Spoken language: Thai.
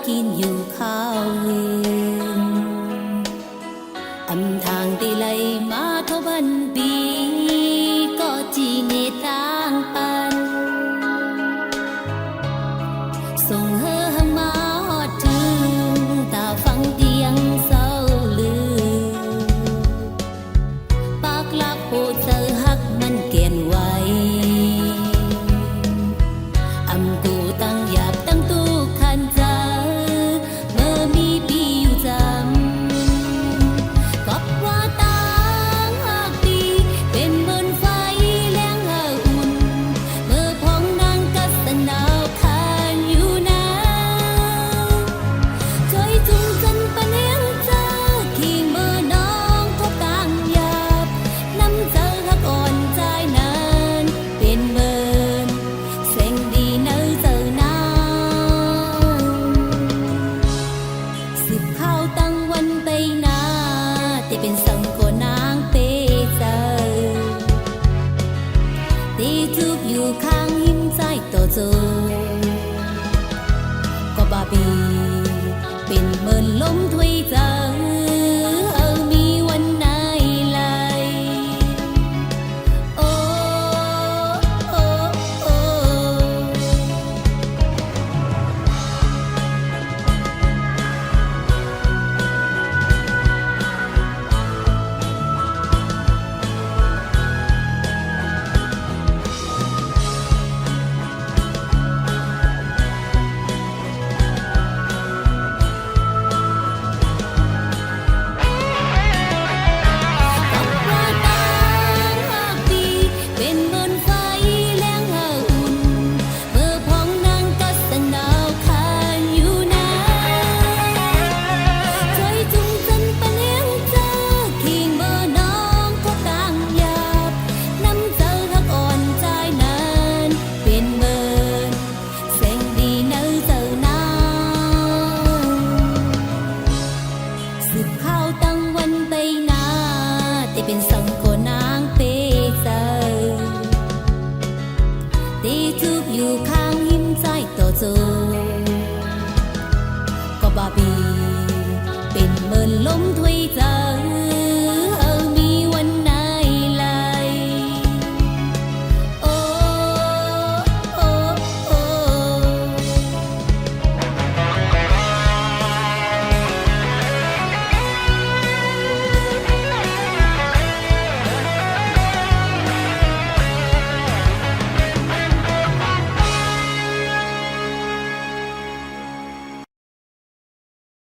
กินอยู่ข้าวเวงอำทางได้ไล่มาเท่าพันปีก็จีเนต่างปันส่งเฮอหังมาฮอดถึงตาฟังเตียงเศร้าลือปากหลักโหดเจอหักมันเก่นไว้อำกูตั้งหยาบตั้งตู้คันใจเมื่อมีปีอยู่จำกับว่าต่างหักดีเป็นบนไฟแรงหาอุ่นเมื่อพ้องนางกัสนาวคานอยู่นาจอยจุงกันปะเนียงเจอขี่เมื่อน้องทบต่างหยาบน้ำเจอหักอ่อนใจนั้นเป็นเบิร์นเสียงดีเนื้อเจอนาสืบข้าวตั้งวันไปนาแต่เป็นสังโกนางเปเจอตีทุบอยู่ข้างหิมใจโตโจก็บาบี